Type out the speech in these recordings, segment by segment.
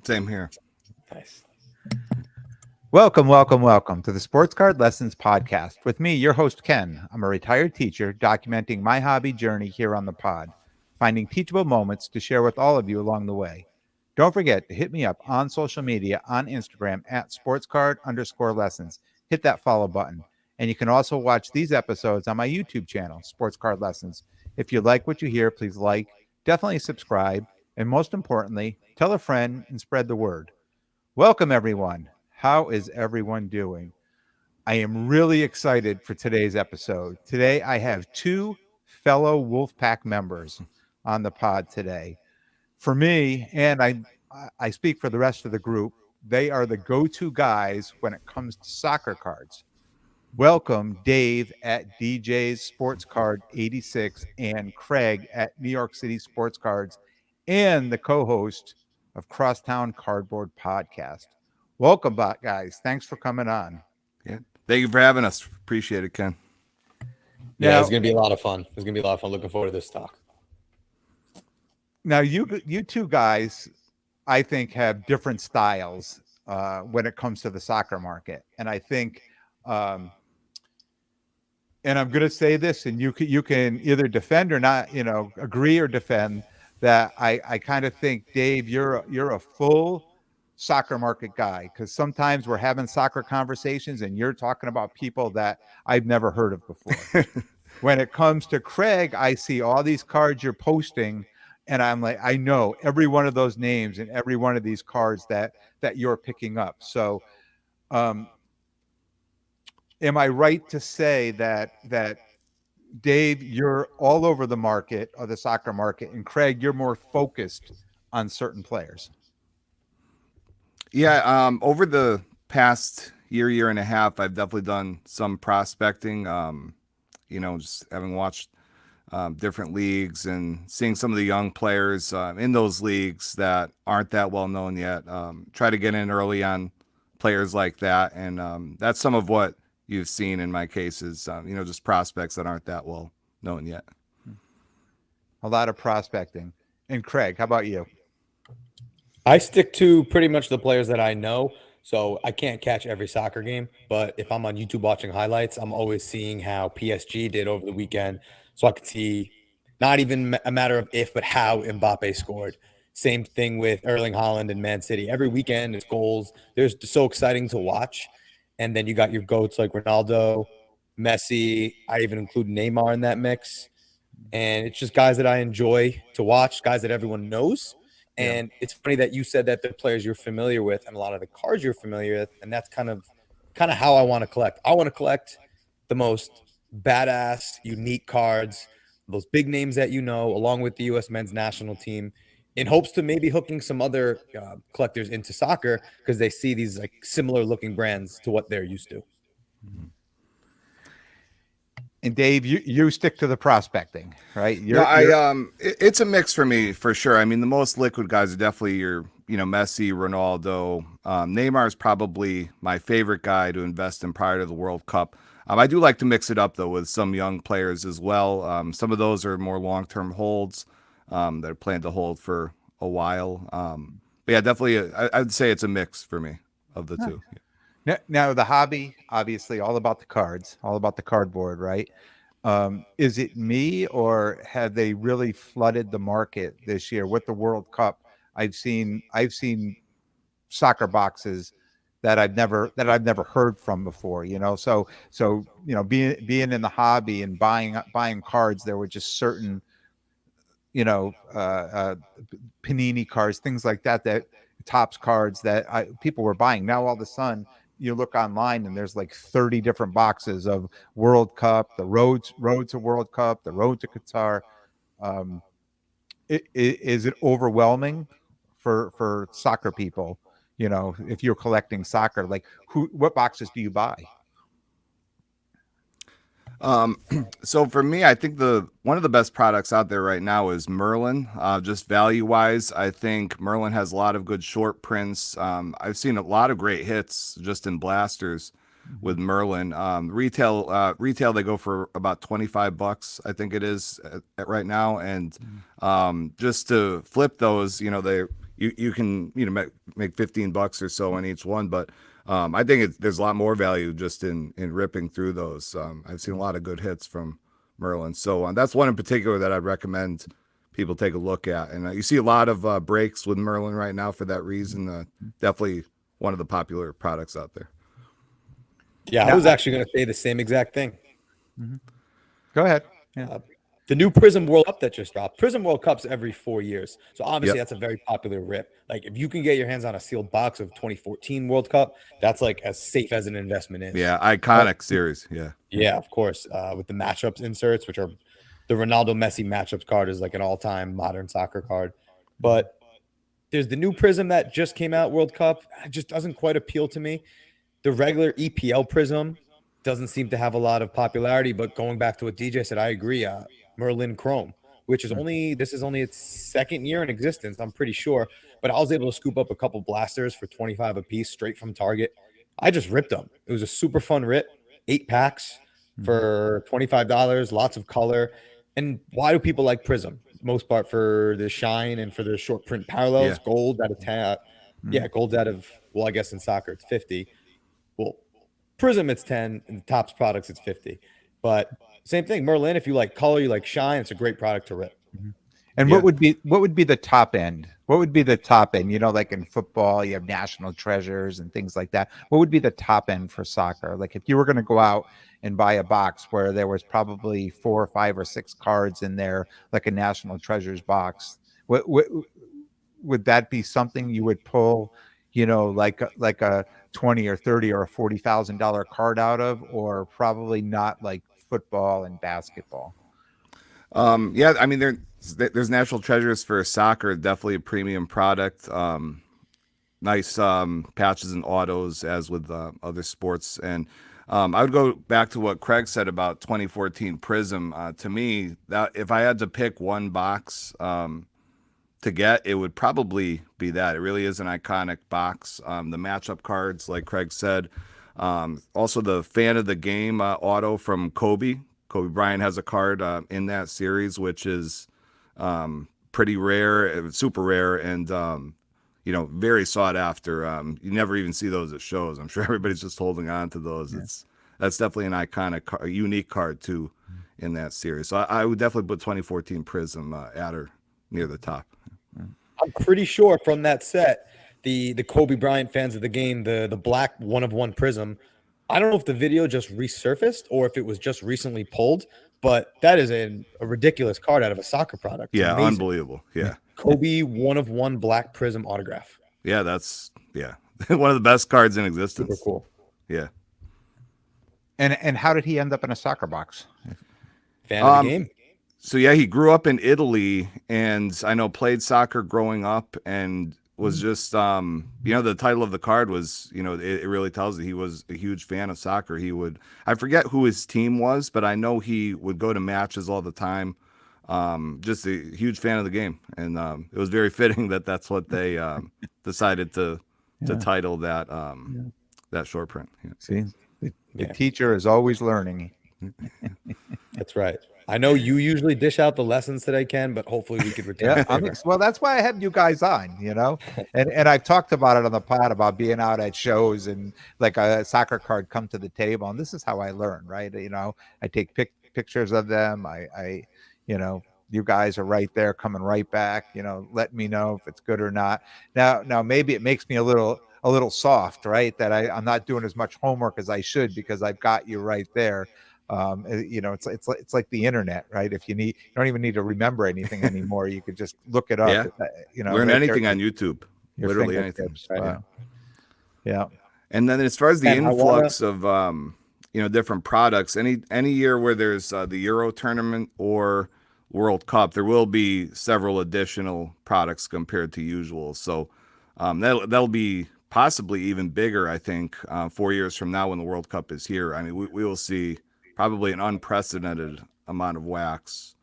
Same here. Nice. Welcome to the Sports Card Lessons Podcast with me, your host, Ken. I'm a retired teacher documenting my hobby journey here on the pod, finding teachable moments to share with all of you along the way. Don't forget to hit me up on social media on Instagram at sportscard_lessons. Hit that follow button. And you can also watch these episodes on my YouTube channel, Sports Card Lessons. If you like what you hear, please like, definitely subscribe, and most importantly, tell a friend and spread the word. Welcome, everyone. How is everyone doing? I am really excited for today's episode. Today, I have two fellow Wolfpack members on the pod today. For me, and I speak for the rest of the group, they are the go-to guys when it comes to soccer cards. Welcome, Dave at DJ's Sports Card 86 and Craig at New York City Sports Cards and the co-host of Crosstown Cardboard Podcast. Welcome back, guys. Thanks for coming on. Yeah. Thank you for having us. Appreciate it, Ken. Yeah, it's gonna be a lot of fun. Looking forward to this talk. Now, you two guys, I think, have different styles when it comes to the soccer market, and I think, and I'm going to say this, and you can either defend or not, agree or defend that. I kind of think, Dave, you're a full soccer market guy, because sometimes we're having soccer conversations and you're talking about people that I've never heard of before. When it comes to Craig, I see all these cards you're posting, and I'm like, I know every one of those names and every one of these cards that you're picking up. So, am I right to say that Dave, you're all over the market, or the soccer market, and Craig, you're more focused on certain players? Yeah, over the past year and a half, I've definitely done some prospecting. Just having watched different leagues and seeing some of the young players in those leagues that aren't that well known yet. Try to get in early on players like that, and that's some of what you've seen in my cases. Just prospects that aren't that well known yet. A lot of prospecting. And Craig, how about you? I stick to pretty much the players that I know. So I can't catch every soccer game, but if I'm on YouTube watching highlights, I'm always seeing how PSG did over the weekend. So I could see not even a matter of if, but how Mbappe scored. Same thing with Erling Haaland and Man City. Every weekend, it's goals. They're so exciting to watch. And then you got your goats like Ronaldo, Messi. I even include Neymar in that mix. And it's just guys that I enjoy to watch, guys that everyone knows. And it's funny that you said that the players you're familiar with and a lot of the cards you're familiar with, and that's kind of how I want to collect. I want to collect the most badass, unique cards, those big names that along with the U.S. men's national team, in hopes to maybe hooking some other collectors into soccer because they see these like similar looking brands to what they're used to. And Dave, you stick to the prospecting, right? It's a mix for me for sure. I mean, the most liquid guys are definitely your, Messi, Ronaldo. Neymar is probably my favorite guy to invest in prior to the World Cup. I do like to mix it up though with some young players as well. Some of those are more long-term holds that are planned to hold for a while. But yeah, definitely, I'd say it's a mix for me of the two. Now, the hobby, obviously, all about the cards, all about the cardboard, right? Is it me, or have they really flooded the market this year with the World Cup? I've seen soccer boxes that I've never heard from before. So being in the hobby and buying cards, there were just certain Panini cards, things like that Topps cards that people were buying. Now all of a sudden, you look online and there's like 30 different boxes of World Cup, the road to World Cup, the road to Qatar. Is it overwhelming for soccer people? If you're collecting soccer, like what boxes do you buy? So for me, I think one of the best products out there right now is Merlin. Just value wise, I think Merlin has a lot of good short prints. I've seen a lot of great hits just in blasters with Merlin. Retail they go for about $25, I think it is right now. And just to flip those, you can make $15 or so on each one, but I think there's a lot more value just in ripping through those. I've seen a lot of good hits from Merlin, so that's one in particular that I'd recommend people take a look at. And you see a lot of breaks with Merlin right now for that reason. Definitely one of the popular products out there. Yeah, I was actually going to say the same exact thing. Go ahead. Yeah. The new Prism World Cup that just dropped. Prism World Cup's every 4 years. So obviously Yep. that's a very popular rip. Like if you can get your hands on a sealed box of 2014 World Cup, that's like as safe as an investment is. Yeah, iconic series. Yeah. Yeah, of course. With the matchups inserts, which are the Ronaldo Messi matchups card is like an all-time modern soccer card. But there's the new Prism that just came out, World Cup. It just doesn't quite appeal to me. The regular EPL Prism doesn't seem to have a lot of popularity, but going back to what DJ said, I agree. Merlin Chrome, which is only its second year in existence, I'm pretty sure. But I was able to scoop up a couple blasters for 25 a piece straight from Target. I just ripped them. It was a super fun rip. 8 packs for $25, lots of color. And why do people like Prism? Most part for the shine and for the short print parallels. Yeah. Gold out of 10. Yeah, gold's out of, well, I guess in soccer it's 50. Well, Prism it's 10, and the Topps products it's 50. But same thing, Merlin. If you like color, you like shine, it's a great product to rip. And what would be the top end? What would be the top end? Like in football, you have national treasures and things like that. What would be the top end for soccer? Like if you were going to go out and buy a box where there was probably 4 or 5 or 6 cards in there, like a national treasures box, what would that be something you would pull? Like a 20 or 30 or a $40,000 card out of, or probably not like football and basketball. Yeah, I mean there's national treasures for soccer, definitely a premium product. Nice patches and autos as with other sports. And I would go back to what Craig said about 2014 Prism. To me, that if I had to pick one box to get, it would probably be that. It really is an iconic box. The matchup cards, like Craig said. Also the fan of the game auto from Kobe. Kobe Bryant has a card in that series, which is pretty rare, super rare, and very sought after. You never even see those at shows. I'm sure everybody's just holding on to those. Yeah. That's definitely an iconic, a unique card too in that series. So I would definitely put 2014 Prism at or near the top. I'm pretty sure from that set, the Kobe Bryant fans of the game, the black 1-of-1 Prism, I don't know if the video just resurfaced or if it was just recently pulled, but that is a ridiculous card out of a soccer product. It's amazing. Unbelievable. Yeah. Kobe 1-of-1 black Prism autograph. Yeah, that's one of the best cards in existence. Super cool. Yeah. And how did he end up in a soccer box? Fan of the game. So yeah, he grew up in Italy, and I know played soccer growing up, and was just the title of the card was, it really tells you he was a huge fan of soccer. I forget who his team was, but I know he would go to matches all the time. Just a huge fan of the game, and it was very fitting that that's what they decided to title that that short print. Yeah. See, the teacher is always learning. That's right. I know you usually dish out the lessons today, Ken, but hopefully we could return. Well, that's why I had you guys on, and I've talked about it on the pod about being out at shows and like a soccer card come to the table. And this is how I learn, right? I take pictures of them. I you guys are right there coming right back, let me know if it's good or not. Now maybe it makes me a little soft, right? That I'm not doing as much homework as I should because I've got you right there. It's like the internet, right? If you don't even need to remember anything anymore, you could just look it up. Learn anything on YouTube, literally anything. Right? Yeah. And then as far as the influx of different products, any year where there's the Euro tournament or World Cup, there will be several additional products compared to usual. So that'll be possibly even bigger, I think, 4 years from now when the World Cup is here. I mean, we will see probably an unprecedented amount of wax,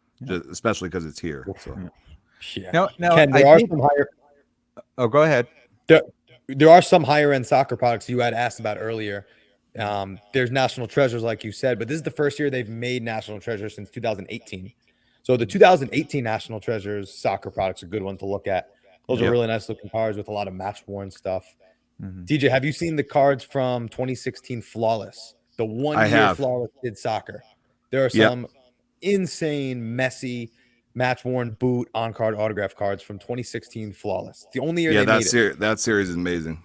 especially because it's here. So. Yeah. Now Ken, there are some higher. Oh, go ahead. There are some higher end soccer products you had asked about earlier. There's national treasures, like you said, but this is the first year they've made national treasures since 2018. So the 2018 national treasures soccer products are a good one to look at. Those are Yep. really nice looking cards with a lot of match worn stuff. Mhm. TJ, have you seen the cards from 2016 Flawless? The 1 I year have. Flawless did soccer. There are Yep. some insane, messy, match worn boot on card autograph cards from 2016 Flawless. It's the only year Yeah, they made it. that series is amazing.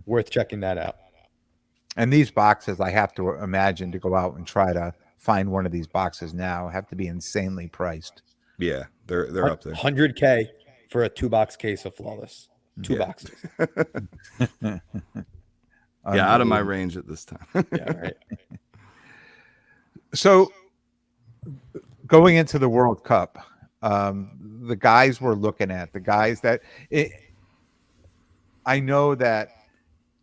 Worth checking that out. And these boxes, I have to imagine, to go out and try to find one of these boxes now, have to be insanely priced. Yeah, they're up there. 100K for a 2-box case of Flawless. Two Yeah. boxes. Yeah, out of my range at this time. Yeah, right. So going into the World Cup, the guys we're looking at, the guys that I know that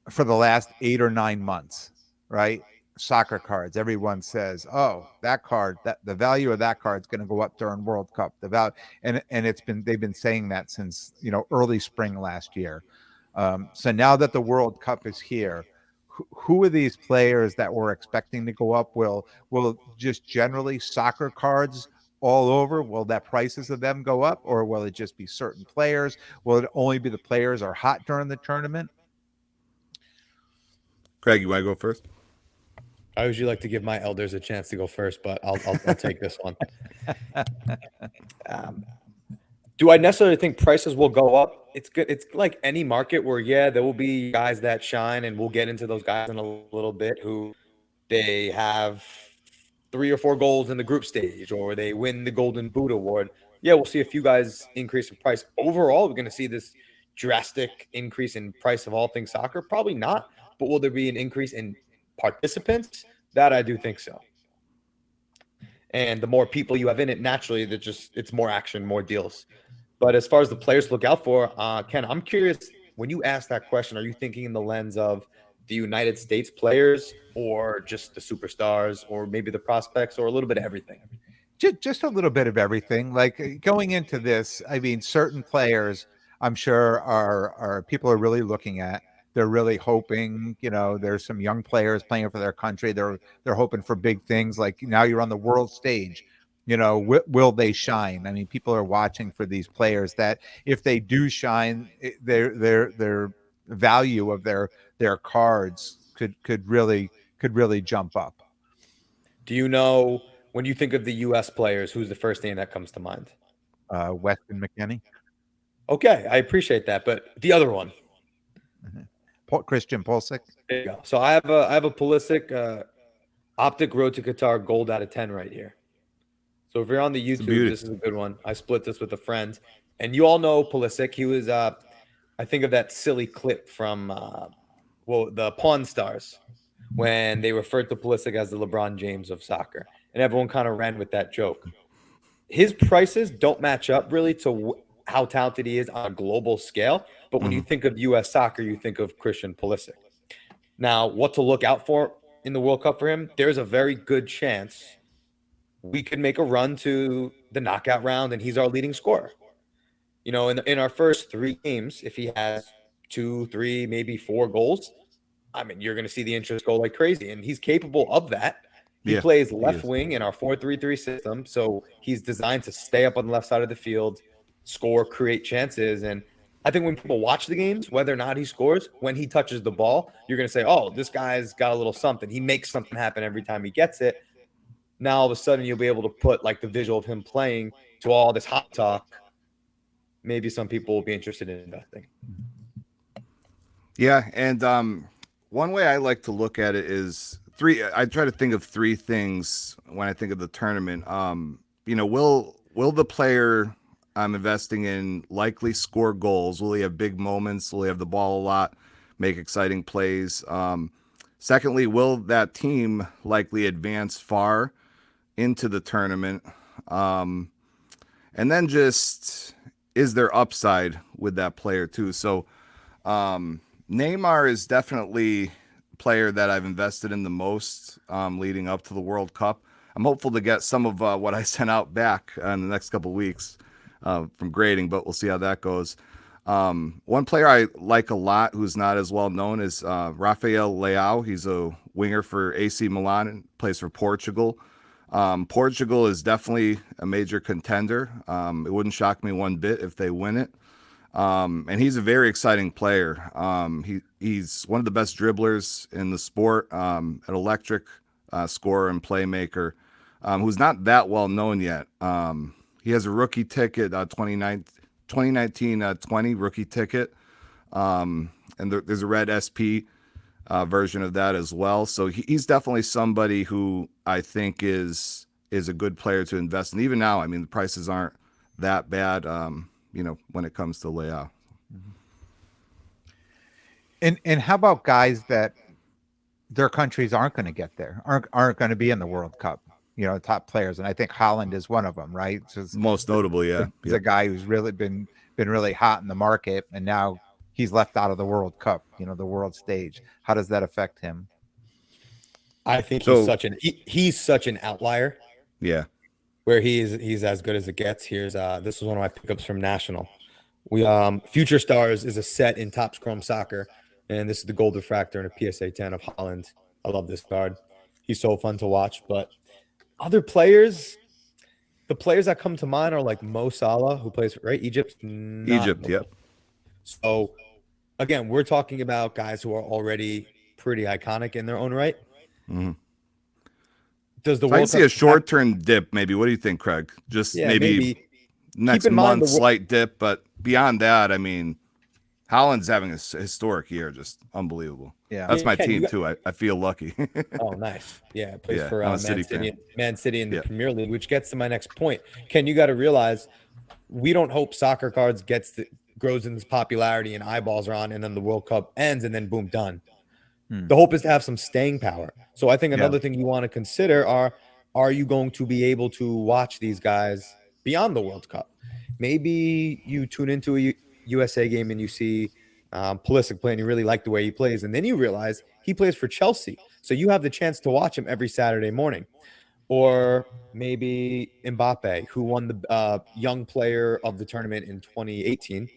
for the last 8 or 9 months, right? Soccer cards, everyone says, "Oh, that card, that the value of that card is going to go up during World Cup." The value, and they've been saying that since early spring last year. So now that the World Cup is here, who are these players that we're expecting to go up? Will just generally soccer cards all over? Will that prices of them go up, or will it just be certain players? Will it only be the players are hot during the tournament? Craig, you want to go first? I usually like to give my elders a chance to go first, but I'll take this one. Do I necessarily think prices will go up? It's good. It's like any market where, yeah, there will be guys that shine, and we'll get into those guys in a little bit who they have 3 or 4 goals in the group stage, or they win the Golden Boot Award. Yeah, we'll see a few guys increase in price. Overall, we're going to see this drastic increase in price of all things soccer. Probably not, but will there be an increase in participants? That I do think so. And the more people you have in it, naturally, it's more action, more deals. But as far as the players to look out for, Ken, I'm curious, when you ask that question, are you thinking in the lens of the United States players, or just the superstars, or maybe the prospects, or a little bit of everything? Just a little bit of everything. Like going into this, I mean, certain players, I'm sure are people are really looking at. They're really hoping. There's some young players playing for their country. They're hoping for big things. Like now you're on the world stage. Will they shine? I mean, people are watching for these players that if they do shine, their value of their cards could really jump up. Do you know, when you think of the U.S. players, who's the first name that comes to mind? Weston McKennie. Okay, I appreciate that, but the other one. Christian Pulisic. There you go. So I have a Pulisic Optic Road to Qatar gold out of 10 right here. So if you're on the YouTube, this is a good one. I split this with a friend, and you all know Pulisic. He was I think of that silly clip from the Pawn Stars, when they referred to Pulisic as the LeBron James of soccer, and everyone kind of ran with that joke. His prices don't match up really to how talented he is on a global scale. But when you think of U.S. soccer, you think of Christian Pulisic. Now, what to look out for in the World Cup for him? There's a very good chance we could make a run to the knockout round, and he's our leading scorer. In our first 3 games, if he has 2, 3, maybe 4 goals, I mean, you're going to see the interest go like crazy, and he's capable of that. He plays left wing in our 4-3-3 system, so he's designed to stay up on the left side of the field, score, create chances. And I think when people watch the games, whether or not he scores, when he touches the ball, you're going to say, oh, this guy's got a little something. He makes something happen every time he gets it. Now, all of a sudden, you'll be able to put like the visual of him playing to all this hot talk. Maybe some people will be interested in investing. Yeah, and one way I like to look at it is I try to think of 3 things when I think of the tournament. Will the player I'm investing in likely score goals? Will he have big moments? Will he have the ball a lot, make exciting plays? Secondly, will that team likely advance far into the tournament? And then just, is there upside with that player too? So Neymar is definitely a player that I've invested in the most leading up to the World Cup. I'm hopeful to get some of what I sent out back in the next couple of weeks from grading, but we'll see how that goes. One player I like a lot who's not as well known is Rafael Leao. He's a winger for AC Milan and plays for Portugal. Portugal is definitely a major contender. It wouldn't shock me one bit if they win it. And he's a very exciting player. He's one of the best dribblers in the sport, an electric scorer and playmaker, who's not that well known yet. He has a rookie ticket, 2019-20 rookie ticket, and there's a red SP version of that as well. So he's definitely somebody who I think is a good player to invest in. Even now, I mean, the prices aren't that bad. When it comes to Leao. And how about guys that their countries aren't going to get there, aren't going to be in the World Cup? Top players, and I think Holland is one of them, right? So most notable, yeah. He's a guy who's really been really hot in the market, and now he's left out of the World Cup, the world stage. How does that affect him? I think he's such an outlier. Yeah. Where he's as good as it gets. This was one of my pickups from National. We Future Stars is a set in Topps Chrome Soccer, and this is the gold refractor and a PSA 10 of Holland. I love this card. He's so fun to watch. But other players, the players that come to mind are like Mo Salah, who plays for Egypt. Egypt, yep. So again, we're talking about guys who are already pretty iconic in their own right. Mm-hmm. Does the World Cup see a short-term dip, maybe? What do you think, Craig? Just maybe next month, slight dip, but beyond that, I mean, Holland's having a historic year, just unbelievable. Yeah, that's my team too. I feel lucky. Oh, nice. Yeah, plays for Man City in the Premier League, which gets to my next point. Ken, you got to realize we don't hope soccer cards grows in this popularity and eyeballs are on, and then the World Cup ends, and then boom, done. The hope is to have some staying power. So I think another thing you want to consider are you going to be able to watch these guys beyond the World Cup? Maybe you tune into a USA game and you see Pulisic play and you really like the way he plays. And then you realize he plays for Chelsea. So you have the chance to watch him every Saturday morning. Or maybe Mbappe, who won the young player of the tournament in 2018.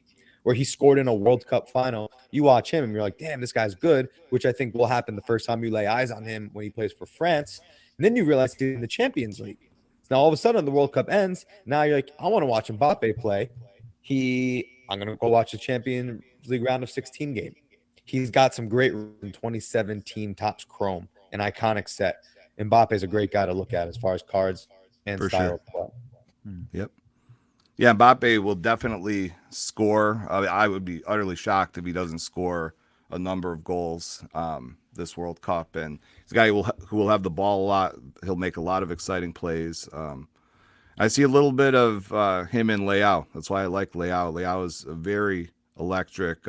Where he scored in a World Cup final. You watch him and you're like, damn, this guy's good, which I think will happen the first time you lay eyes on him when he plays for France. And then you realize he's in the Champions League. Now, all of a sudden, the World Cup ends. Now you're like, I want to watch Mbappe play. I'm going to go watch the Champions League round of 16 game. He's got some great in 2017 Topps Chrome, an iconic set. Mbappe is a great guy to look at as far as cards and for style. Sure. Yep. Yeah, Mbappe will definitely score. I would be utterly shocked if he doesn't score a number of goals this World Cup. And he's a guy who will have the ball a lot. He'll make a lot of exciting plays. I see a little bit of him in Leao. That's why I like Leao. Leao is a very electric,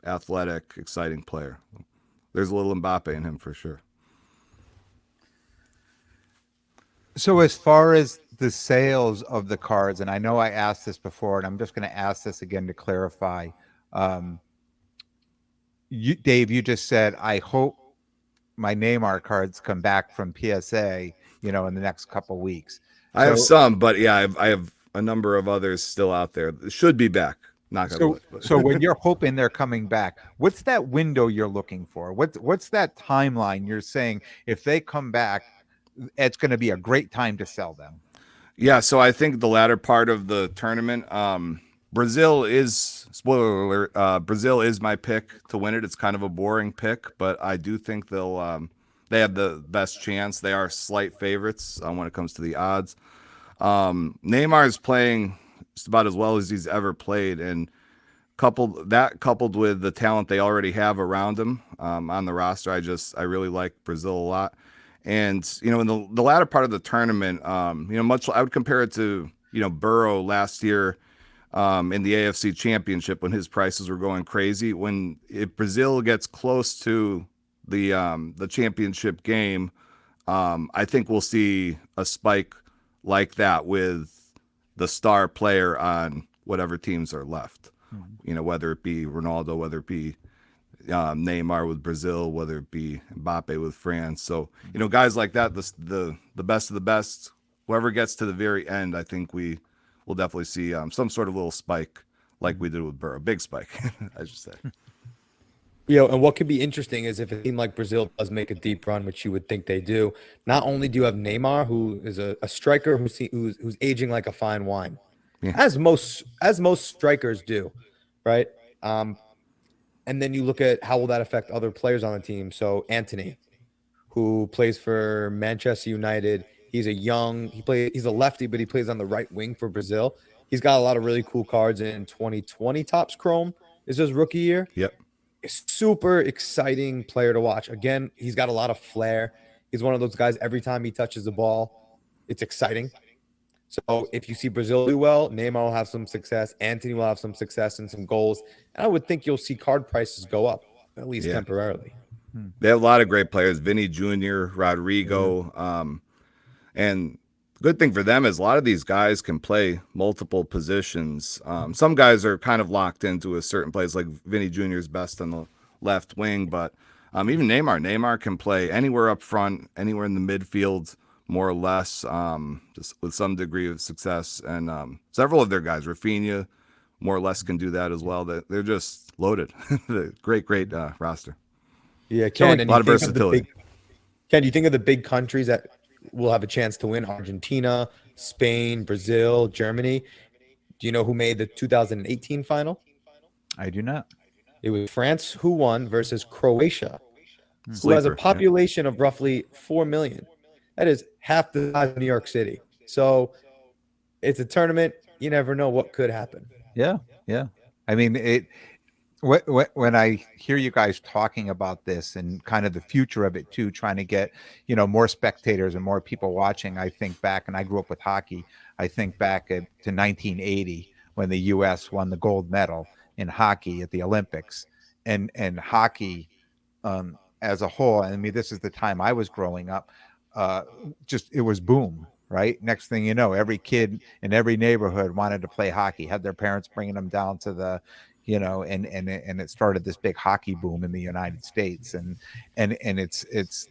athletic, exciting player. There's a little Mbappe in him for sure. So as far as the sales of the cards, and I know I asked this before, and I'm just going to ask this again to clarify. Dave, you just said, I hope my Neymar cards come back from PSA, in the next couple weeks. I have some, but yeah, I have a number of others still out there. It should be back. Not gonna wood, so when you're hoping they're coming back, what's that window you're looking for? What's that timeline you're saying if they come back, it's going to be a great time to sell them? Yeah, so I think the latter part of the tournament, Brazil is, spoiler alert, Brazil is my pick to win it. It's kind of a boring pick, but I do think they have the best chance. They are slight favorites when it comes to the odds. Neymar is playing just about as well as he's ever played, and coupled with the talent they already have around him on the roster, I really like Brazil a lot. And, in the latter part of the tournament, I would compare it to, Burrow last year in the AFC Championship when his prices were going crazy. If Brazil gets close to the championship game, I think we'll see a spike like that with the star player on whatever teams are left. Mm-hmm. Whether it be Ronaldo, whether it be Neymar with Brazil, whether it be Mbappe with France. So, guys like that, the best of the best, whoever gets to the very end, I think we will definitely see some sort of little spike like we did with Burrow. Big spike, I should say. And what could be interesting is if a team like Brazil does make a deep run, which you would think they do. Not only do you have Neymar, who is a striker who's aging like a fine wine, Yeah. as most strikers do, right? Um, and then you look at how will that affect other players on the team. So Anthony, who plays for Manchester United, he's a lefty, but he plays on the right wing for Brazil. He's got a lot of really cool cards in 2020 Topps Chrome. Is his rookie year. Yep. Super exciting player to watch. Again, he's got a lot of flair. He's one of those guys, every time he touches the ball, it's exciting. So if you see Brazil do well, Neymar will have some success. Anthony will have some success and some goals. And I would think you'll see card prices go up, at least temporarily. They have a lot of great players, Vinny Jr., Rodrigo. And good thing for them is a lot of these guys can play multiple positions. Some guys are kind of locked into a certain place, like Vinny Jr. is best on the left wing, but even Neymar can play anywhere up front, anywhere in the midfield, more or less, just with some degree of success. And several of their guys, Rafinha, more or less can do that as well. They're just loaded. Great roster. Yeah, Ken, a lot of versatility. Ken, do you think of the big countries that will have a chance to win? Argentina, Spain, Brazil, Germany. Do you know who made the 2018 final? I do not. It was France who won versus Croatia, who has a Sleeper, population of roughly 4 million. That is half the size of New York City. So it's a tournament. You never know what could happen. Yeah. I mean, when I hear you guys talking about this and kind of the future of it too, trying to get, more spectators and more people watching, I think back, and I grew up with hockey. I think back to 1980 when the U.S. won the gold medal in hockey at the Olympics, and hockey as a whole. I mean, this is the time I was growing up. Just it was boom. Right. Next thing you know, every kid in every neighborhood wanted to play hockey, had their parents bringing them down to the, and it started this big hockey boom in the United States. And it's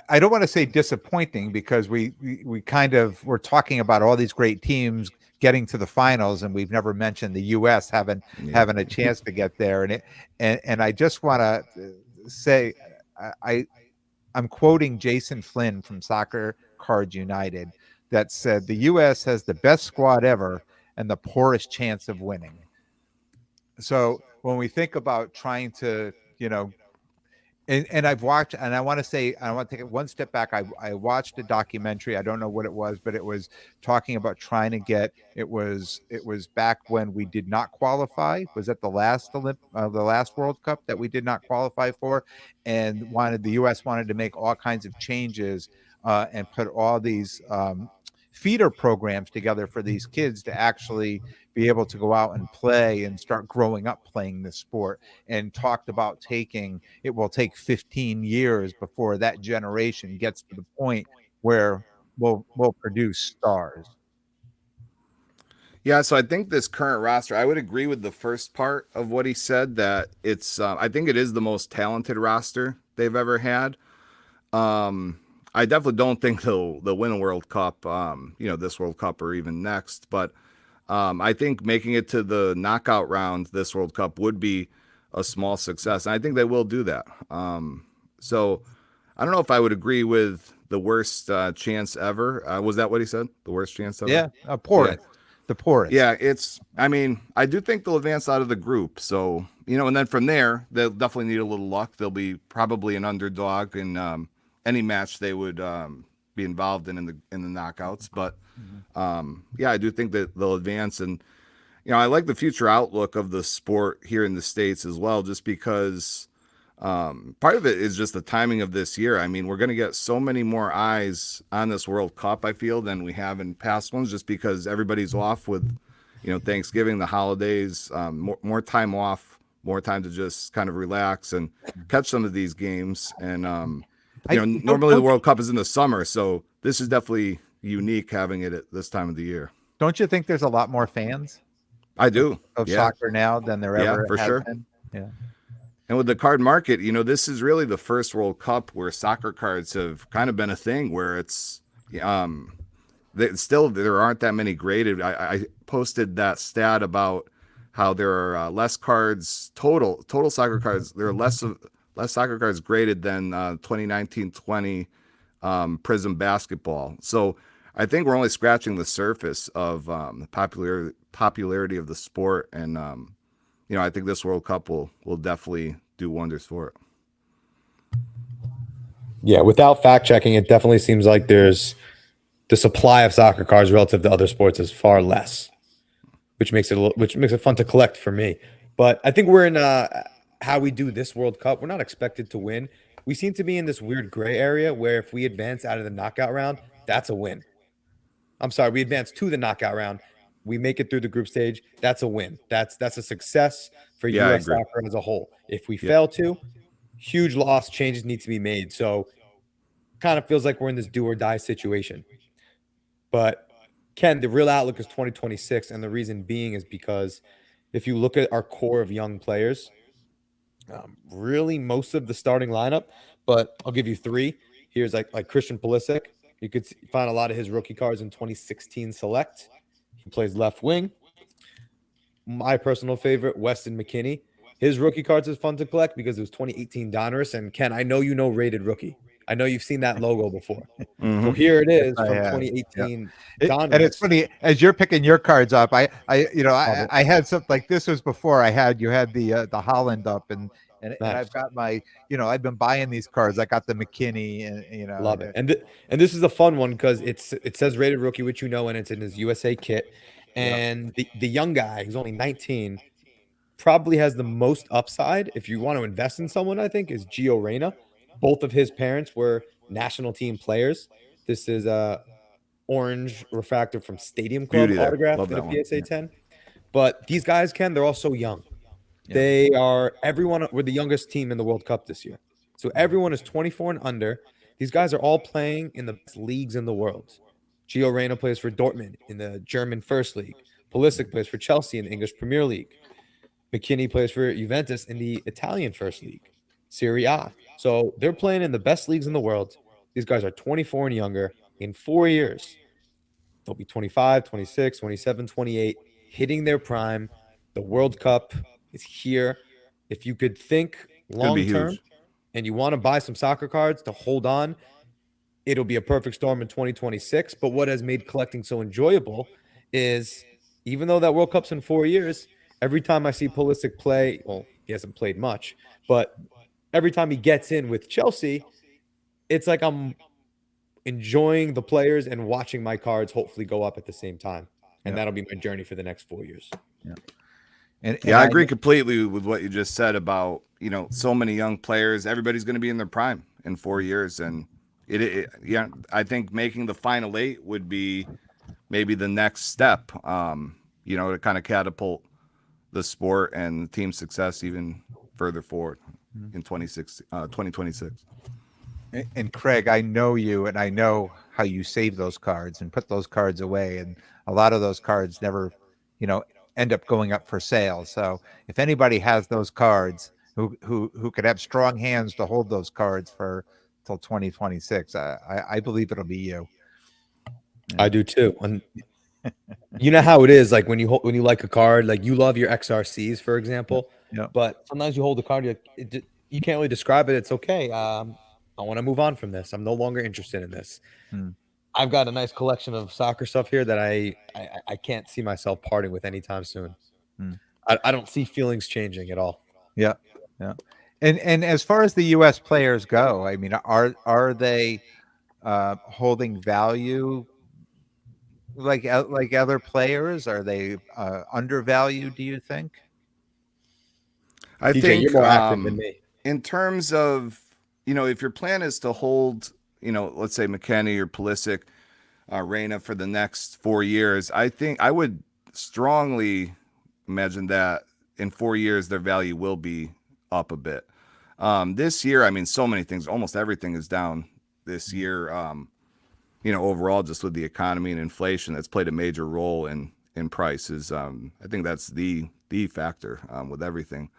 I don't want to say disappointing, because we we're talking about all these great teams getting to the finals, and we've never mentioned the U.S. having a chance to get there. And I just want to say, I'm quoting Jason Flynn from Soccer Cards United that said the U.S. has the best squad ever and the poorest chance of winning. So when we think about trying to, and I've watched, and I want to take it one step back. I watched a documentary. I don't know what it was, but it was talking about trying to get. It was back when we did not qualify. Was at the last World Cup that we did not qualify for, and the U.S. wanted to make all kinds of changes and put all these feeder programs together for these kids to actually be able to go out and play and start growing up playing this sport, and talked about it will take 15 years before that generation gets to the point where we'll produce stars. Yeah, so I think this current roster, I would agree with the first part of what he said, that it's I think it is the most talented roster they've ever had. I definitely don't think they'll win a World Cup, this World Cup or even next. But I think making it to the knockout round this World Cup would be a small success. And I think they will do that. So I don't know if I would agree with the worst chance ever. Was that what he said? The worst chance ever? Yeah, poorest. Yeah. The poorest. Yeah, I do think they'll advance out of the group. So, and then from there, they'll definitely need a little luck. They'll be probably an underdog in any match they would be involved in the knockouts. But I do think that they'll advance. And I like the future outlook of the sport here in the States as well, just because part of it is just the timing of this year. I mean, we're going to get so many more eyes on this World Cup, I feel, than we have in past ones, just because everybody's off with Thanksgiving, the holidays, more time off, more time to just kind of relax and catch some of these games. And normally the World Cup is in the summer, so this is definitely unique having it at this time of the year. Don't you think there's a lot more fans? I do. Of soccer now than there ever for has sure. been. Yeah. And with the card market, this is really the first World Cup where soccer cards have kind of been a thing, where it's still there aren't that many graded. I posted that stat about how there are less cards total soccer cards. There are less soccer cards graded than 2019-20 Prism basketball. So I think we're only scratching the surface of the popularity of the sport, and I think this World Cup will definitely do wonders for it. Yeah, without fact checking, it definitely seems like there's the supply of soccer cards relative to other sports is far less, which makes it fun to collect for me. But I think we're in how we do this World Cup. We're not expected to win. We seem to be in this weird gray area where if we advance out of the knockout round, that's a win. I'm sorry, we advance to the knockout round. We make it through the group stage. That's a win. That's a success for Yeah, I U.S. agree. soccer as a whole. If we Yeah. fail to, huge loss, changes need to be made. So kind of feels like we're in this do or die situation. But Ken, the real outlook is 2026, and the reason being is because if you look at our core of young players, really most of the starting lineup, but I'll give you three. Here's like Christian Pulisic. You could find a lot of his rookie cards in 2016 Select. He plays left wing. My personal favorite, Weston McKennie. His rookie cards is fun to collect because it was 2018 Donruss. And Ken, I know you know rated rookie. I know you've seen that logo before. So here it is I from have. 2018 And it's Donruss. funny as you're picking your cards up. Love I it. had something like this was before you had the Holland up, and Nice. I've got my I've been buying these cards. I got the McKinney, and Love it. And this is a fun one because it says rated rookie, which and it's in his USA kit. And the young guy who's only 19 probably has the most upside if you want to invest in someone, I think, is Gio Reyna. Both of his parents were national team players. This is a orange refractor from Stadium Club Beauty there. autograph Love for the that one. PSA 10. But these guys, Ken, they're all so young. Yeah. We're the youngest team in the World Cup this year. So everyone is 24 and under. These guys are all playing in the best leagues in the world. Gio Reyna plays for Dortmund in the German First League. Pulisic plays for Chelsea in the English Premier League. McKinney plays for Juventus in the Italian First League, Serie A. So they're playing in the best leagues in the world. These guys are 24 and younger. In 4 years, they'll be 25, 26, 27, 28, hitting their prime. The World Cup is here. If you could think It's gonna be long term huge. and you want to buy some soccer cards to hold on, it'll be a perfect storm in 2026. But what has made collecting so enjoyable is even though that World Cup's in 4 years, every time I see Pulisic play, well, he hasn't played much, but every time he gets in with Chelsea, it's like I'm enjoying the players and watching my cards hopefully go up at the same time. And that'll be my journey for the next 4 years. And Yeah, I agree completely with what you just said about, so many young players. Everybody's going to be in their prime in 4 years. And I think making the final eight would be maybe the next step, to kind of catapult the sport and the team's success even further forward in 2026. And Craig, I know you, and I know how you save those cards and put those cards away, and a lot of those cards never, end up going up for sale. So if anybody has those cards who could have strong hands to hold those cards for till 2026, I believe it'll be you. I do too. And you know how it is, like when you like a card, like you love your XRCs, for example. Yeah. But sometimes you hold a card, you can't really describe it. It's okay. I want to move on from this. I'm no longer interested in this. I've got a nice collection of soccer stuff here that I can't see myself parting with anytime soon. I don't see feelings changing at all. Yeah. And as far as the U.S. players go, I mean, are they holding value like other players? Are they undervalued, do you think? I DJ, think you're more active than me. in terms of, if your plan is to hold, let's say McKennie or Pulisic, Reyna for the next 4 years, I think I would strongly imagine that in 4 years their value will be up a bit. This year, I mean, so many things, almost everything is down this year. Overall, just with the economy and inflation, that's played a major role in prices. I think that's the factor with everything.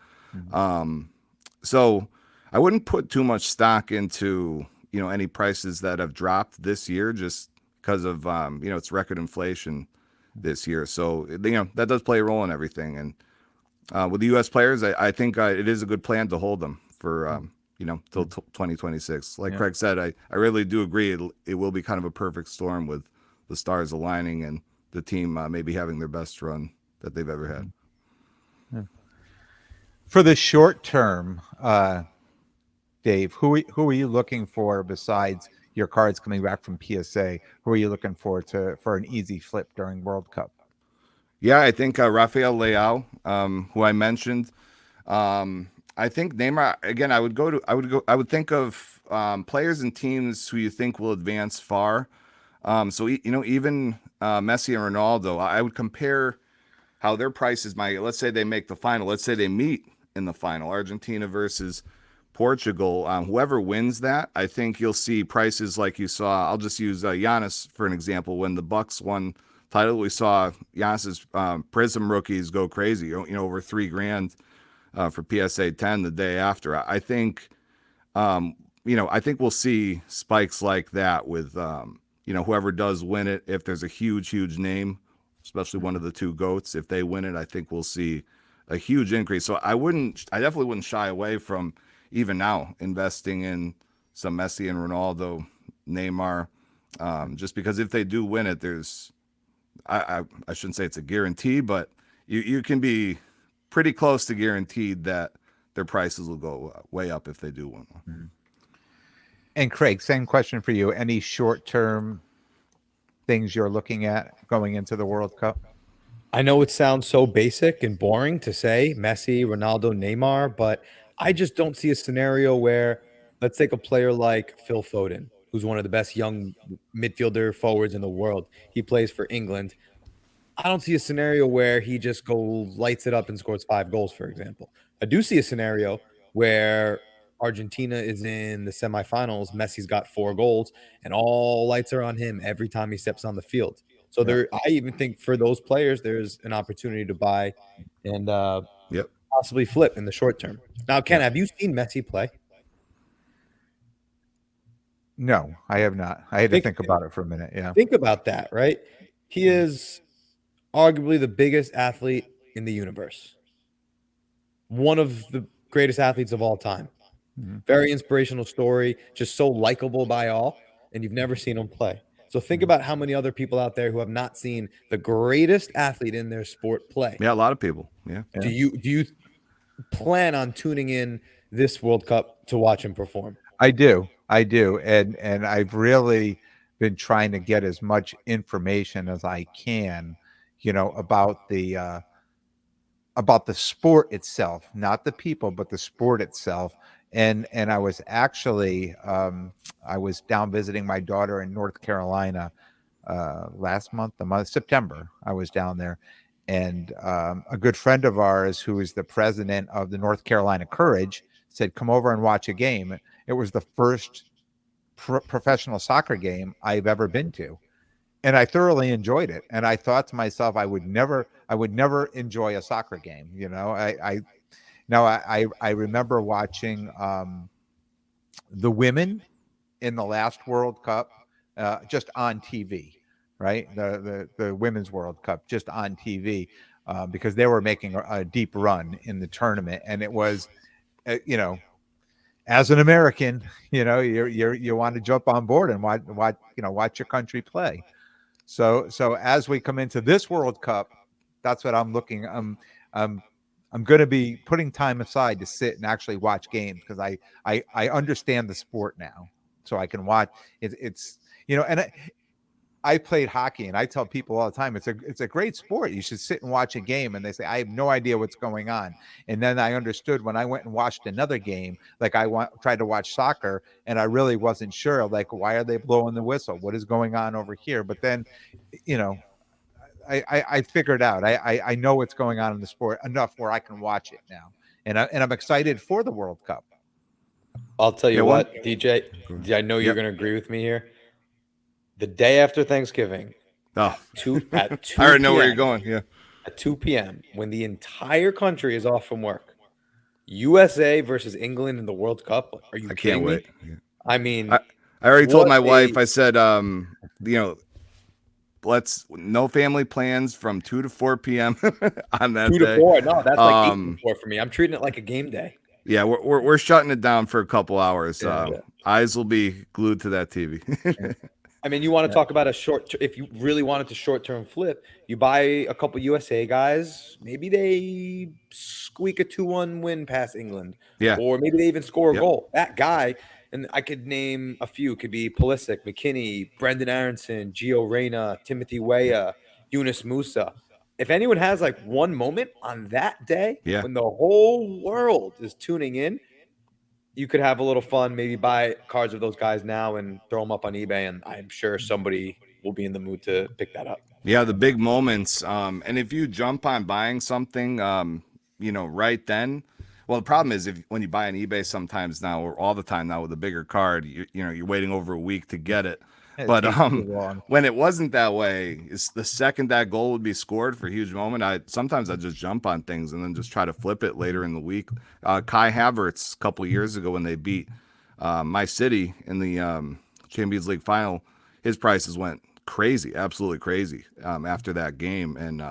So I wouldn't put too much stock into, any prices that have dropped this year just because of, it's record inflation this year. So, that does play a role in everything. And with the U.S. players, I think it is a good plan to hold them for till 2026. Like Craig said, I really do agree. It will be kind of a perfect storm with the stars aligning and the team maybe having their best run that they've ever had. For the short term, Dave, who are you looking for besides your cards coming back from PSA? Who are you looking for an easy flip during World Cup? Yeah, I think Rafael Leao, who I mentioned. I think Neymar again. I would think of players and teams who you think will advance far. So even Messi and Ronaldo, I would compare how their prices might. Let's say they make the final. Let's say they meet in the final, Argentina versus Portugal. Whoever wins that, I think you'll see prices like you saw. I'll just use Giannis for an example. When the Bucks won title, we saw Giannis's Prism rookies go crazy. Over $3,000 for PSA 10 the day after. I think we'll see spikes like that with whoever does win it. If there's a huge name, especially one of the two GOATs, if they win it, I think we'll see a huge increase. So I definitely wouldn't shy away from even now investing in some Messi and Ronaldo, Neymar, just because if they do win it, I shouldn't say it's a guarantee, but you can be pretty close to guaranteed that their prices will go way up if they do win one. Mm-hmm. And Craig, same question for you. Any short-term things you're looking at going into the World Cup? I know it sounds so basic and boring to say Messi, Ronaldo, Neymar, but I just don't see a scenario where, let's take a player like Phil Foden, who's one of the best young midfielder forwards in the world. He plays for England. I don't see a scenario where he just lights it up and scores 5 goals, for example. I do see a scenario where Argentina is in the semifinals. Messi's got 4 goals, and all lights are on him every time he steps on the field. So I even think for those players, there's an opportunity to buy and possibly flip in the short term. Now, Ken, have you seen Messi play? No, I have not. I had to think about it for a minute. Yeah. Think about that, right? He is arguably the biggest athlete in the universe. One of the greatest athletes of all time. Mm-hmm. Very inspirational story, just so likable by all, and you've never seen him play. So think about how many other people out there who have not seen the greatest athlete in their sport play. Yeah, a lot of people. Yeah. Do you plan on tuning in this World Cup to watch him perform? I do. And I've really been trying to get as much information as I can, about the sport itself, not the people, but the sport itself. And I was actually I was down visiting my daughter in North Carolina last month, September. I was down there, and a good friend of ours, who is the president of the North Carolina Courage, said, "Come over and watch a game." It was the first professional soccer game I've ever been to, and I thoroughly enjoyed it. And I thought to myself, I would never enjoy a soccer game. I remember watching the women in the last World Cup just on TV, right? The Women's World Cup just on TV because they were making a deep run in the tournament, and it was, as an American, you want to jump on board and watch your country play. So as we come into this World Cup, that's what I'm looking. I'm going to be putting time aside to sit and actually watch games because I understand the sport now, so I can watch. It's and I played hockey, and I tell people all the time it's a great sport. You should sit and watch a game, and they say I have no idea what's going on. And then I understood when I went and watched another game, like tried to watch soccer, and I really wasn't sure, like, why are they blowing the whistle? What is going on over here? But then, I figured out. I know what's going on in the sport enough where I can watch it now, and I'm excited for the World Cup. I'll tell you what, DJ. I know you're going to agree with me here. The day after Thanksgiving, at 2 I already know where you're going. Yeah, at 2 p.m. when the entire country is off from work, USA versus England in the World Cup. Are you kidding me? I mean, I already told my wife. I said, let's no family plans from 2 to 4 p.m. on that 2 to day. 4. No, that's like 8 to 4 for me. I'm treating it like a game day. Yeah, we're shutting it down for a couple hours. Yeah. Eyes will be glued to that TV. I mean, you want to talk about a if you really wanted to short-term flip, you buy a couple USA guys, maybe they squeak a 2-1 win past England, Yeah. or maybe they even score a Yep. goal. That guy, and I could name a few, could be Pulisic, McKinney, Brendan Aronson, Gio Reyna, Timothy Weah, Yunus Musa. If anyone has like one moment on that day Yeah. when the whole world is tuning in, you could have a little fun, maybe buy cards of those guys now and throw them up on eBay, and I'm sure somebody will be in the mood to pick that up. Yeah, the big moments. And if you jump on buying something, right then, well, the problem is when you buy on eBay sometimes now, or all the time now with a bigger card, you're waiting over a week to get it. It But takes too long. when it wasn't that way, it's the second that goal would be scored for a huge moment. I just jump on things and then just try to flip it later in the week. Kai Havertz a couple years ago when they beat my city in the Champions League final, his prices went crazy, absolutely crazy after that game. And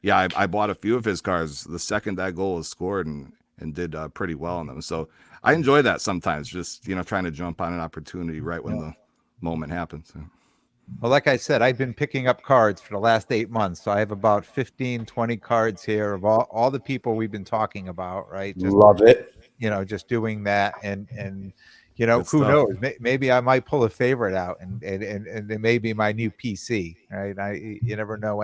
I bought a few of his cards the second that goal was scored and did pretty well on them. So I enjoy that sometimes, just trying to jump on an opportunity right when the moment happens. Well, like I said, I've been picking up cards for the last 8 months. So I have about 15, 20 cards here of all the people we've been talking about, right? Just, Love it. just doing that. And Good who stuff. knows? Maybe I might pull a favorite out and it may be my new PC, right? You never know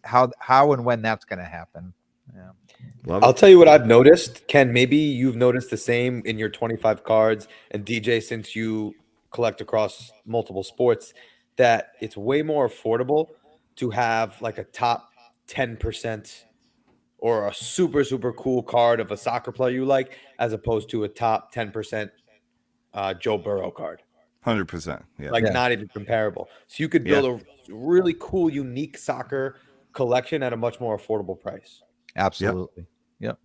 how and when that's going to happen. Yeah. Love I'll it. tell you what I've noticed. Ken, maybe you've noticed the same in your 25 cards, and DJ, since you collect across multiple sports, that it's way more affordable to have like a top 10% or a super, super cool card of a soccer player you like, as opposed to a top 10% Joe Burrow card. 100%. Yeah. Like, not even comparable. So you could build a really cool, unique soccer collection at a much more affordable price. Absolutely. Yep.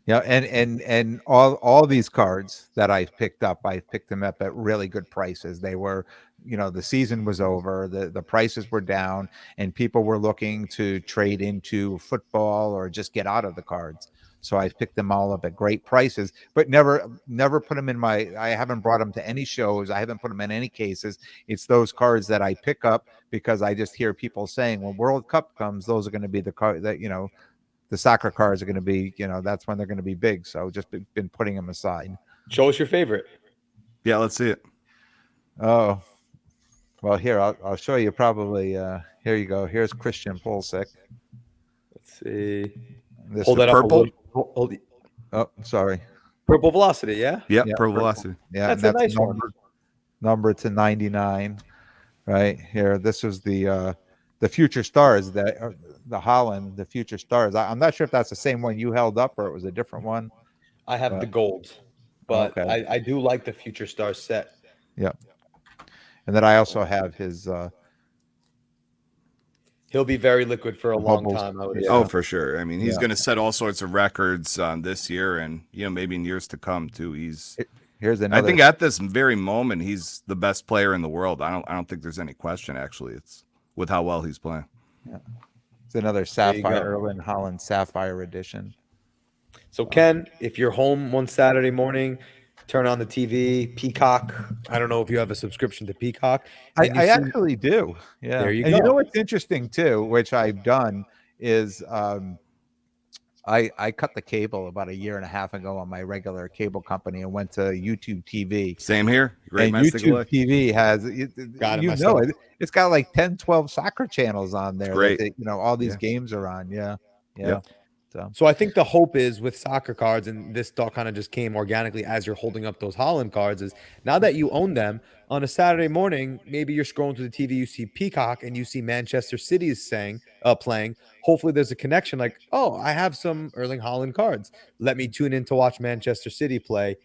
Yeah, and all these cards that I picked them up at really good prices. They were, the season was over, the prices were down, and people were looking to trade into football or just get out of the cards. So I picked them all up at great prices, but never put them in I haven't brought them to any shows. I haven't put them in any cases. It's those cards that I pick up because I just hear people saying, when World Cup comes, those are going to be the card that, the soccer cards are going to be, that's when they're going to be big. So just been putting them aside. Show us your favorite. Yeah, let's see it. Oh, well, here, I'll show you probably. Here you go. Here's Christian Pulisic. Let's see. This Hold is that up. purple? Hold it. Oh, sorry. Purple Velocity, yeah? Yep, Yeah, Pro purple. Velocity. Yeah, That's and a nice one. number to 99. Right here. This is the Future Stars, the Holland, the Future Stars. I'm not sure if that's the same one you held up or it was a different one. I have the gold, but Okay. I do like the Future Star set. Yeah. And then I also have his He'll be very liquid for a long Bubbles. time, I would Yeah. assume. Oh, for sure. I mean, he's Yeah. going to set all sorts of records this year and, maybe in years to come too. Here's I another. think at this very moment, he's the best player in the world. I don't think there's any question, actually. It's with how well he's playing. It's another you Sapphire, go. Erling Holland Sapphire edition. So, Ken, if you're home one Saturday morning, turn on the TV, Peacock. I don't know if you have a subscription to Peacock. And I actually do. Yeah. There you And go. you know what's interesting too, which I've done, is I cut the cable about a year and a half ago on my regular cable company and went to YouTube TV. Same here. Great And match to YouTube go. TV has, Got it myself. it's got like 10, 12 soccer channels on there. great. That all these Yeah. games are on. Yeah. Yep. So I think the hope is with soccer cards, and this thought kind of just came organically as you're holding up those Holland cards, is now that you own them on a Saturday morning, maybe you're scrolling through the TV, you see Peacock and you see Manchester City is playing. Hopefully there's a connection like, oh, I have some Erling Holland cards. Let me tune in to watch Manchester City play.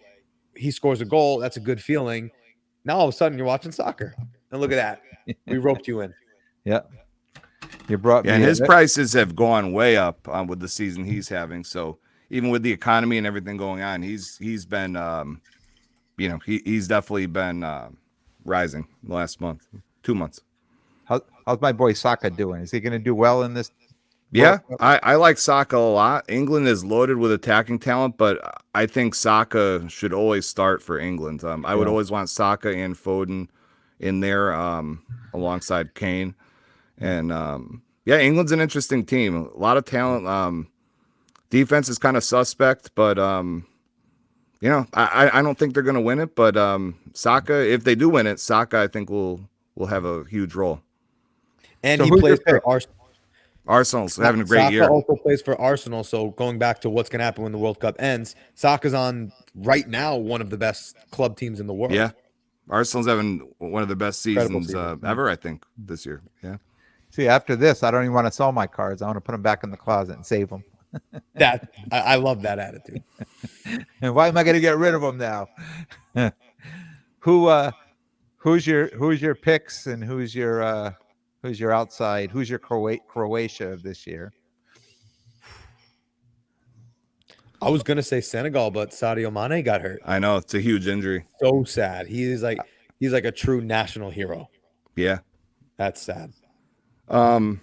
He scores a goal. That's a good feeling. Now all of a sudden you're watching soccer. And look at that. We roped you in. Yeah. You brought me. And his prices have gone way up with the season he's having. So even with the economy and everything going on, he's been, he's definitely been rising the last month, 2 months. How's my boy Saka doing? Is he going to do well in this? Yeah, World Cup? I like Saka a lot. England is loaded with attacking talent, but I think Saka should always start for England. I would Yeah. always want Saka and Foden in there alongside Kane. And yeah, England's an interesting team. A lot of talent. Defense is kind of suspect, but I don't think they're going to win it. But Saka, if they do win it, Saka I think will have a huge role. And So he who's your plays for pick? Arsenal. Arsenal's having a great Saka year. also plays for Arsenal. So going back to what's going to happen when the World Cup ends, Saka's on right now one of the best club teams in the world. Yeah, Arsenal's having one of the best Incredible seasons season. ever, I think, this year. Yeah. See, after this, I don't even want to sell my cards. I want to put them back in the closet and save them. I love that attitude. And why am I going to get rid of them now? Who's your picks and who's your outside? Who's your Croatia of this year? I was gonna say Senegal, but Sadio Mane got hurt. I know it's a huge injury. So sad. He's like a true national hero. Yeah. That's sad. For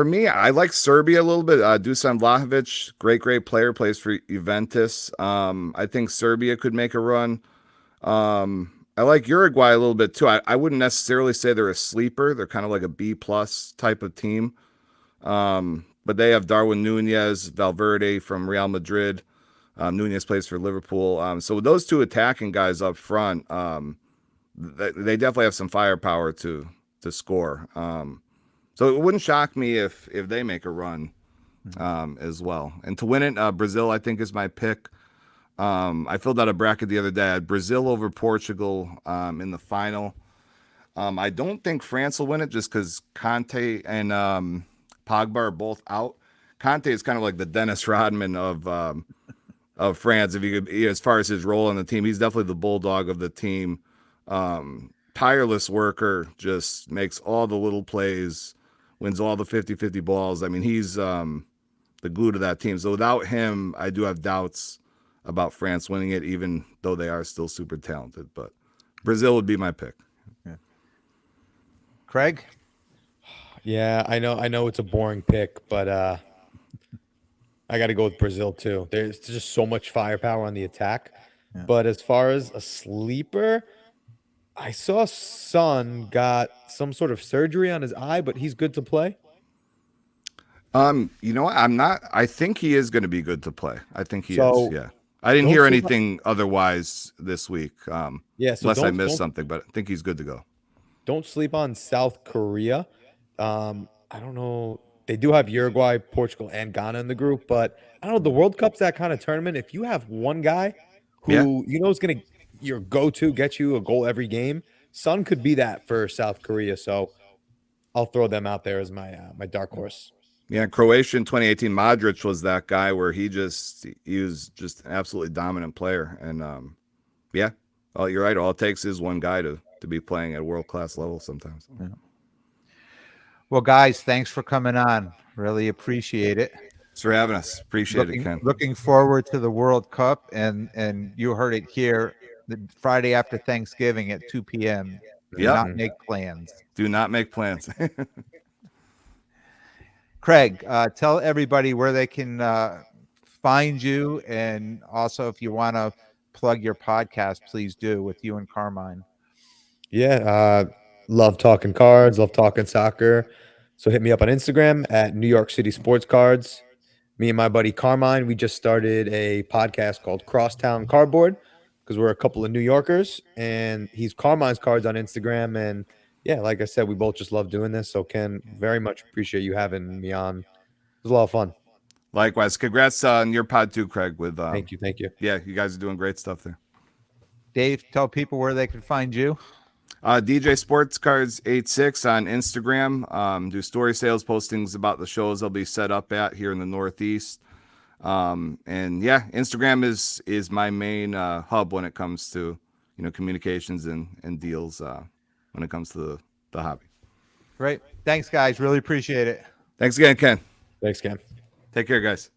me, I like Serbia a little bit. Dusan Vlahovic, great player, plays for Juventus. I think Serbia could make a run. I like Uruguay a little bit too. I wouldn't necessarily say they're a sleeper. They're kind of like a B+ type of team. But they have Darwin Nunez, Valverde from Real Madrid. Nunez plays for Liverpool. So with those two attacking guys up front, they definitely have some firepower to score. So it wouldn't shock me if they make a run as well. And to win it, Brazil, I think, is my pick. I filled out a bracket the other day. I had Brazil over Portugal in the final. I don't think France will win it just because Conte and Pogba are both out. Conte is kind of like the Dennis Rodman of France. If you could, as far as his role on the team, he's definitely the bulldog of the team. Tireless worker, just makes all the little plays, wins all the 50-50 balls. I mean, he's the glue to that team. So without him, I do have doubts about France winning it, even though they are still super talented. But Brazil would be my pick. Yeah. Craig? Yeah, I know it's a boring pick, but I got to go with Brazil too. There's just so much firepower on the attack. Yeah. But as far as a sleeper, I saw Son got some sort of surgery on his eye, but he's good to play. You know what? I think he is going to be good to play. I think he So, is. Yeah. I didn't don't hear sleep anything otherwise this week. Yeah, so Unless I don't- missed don't- something, but I think he's good to go. Don't sleep on South Korea. I don't know. They do have Uruguay, Portugal, and Ghana in the group, but I don't know. The World Cup's that kind of tournament. If you have one guy who you know is going to your go-to, get you a goal every game, Son could be that for South Korea. So I'll throw them out there as my dark horse. Yeah, Croatia in 2018, Modric was that guy where he was just an absolutely dominant player. And yeah, you're right. All it takes is one guy to be playing at a world-class level sometimes. Yeah. Well, guys, thanks for coming on. Really appreciate it. Thanks for having us. Appreciate it, Ken. Looking forward to the World Cup, and you heard it here, the Friday after Thanksgiving at 2 p.m. Do Yep. not make plans. Do not make plans. Craig, tell everybody where they can find you, and also if you want to plug your podcast, please do, with you and Carmine. Yeah, love talking cards, love talking soccer. So hit me up on Instagram at New York City Sports Cards. Me and my buddy Carmine, we just started a podcast called Crosstown Cardboard because we're a couple of New Yorkers, and he's Carmine's Cards on Instagram. And yeah, like I said, we both just love doing this. So Ken, very much appreciate you having me on. It was a lot of fun. Likewise. Congrats on your pod too, Craig. With Thank you. Yeah, you guys are doing great stuff there. Dave, tell people where they can find you. DJ Sports Cards 86 on Instagram. Do story sales postings about the shows I'll be set up at here in the Northeast. And yeah, Instagram is my main hub when it comes to communications and deals when it comes to the hobby. Great. Thanks, guys. Really appreciate it. Thanks again, Ken. Thanks, Ken. Take care, guys.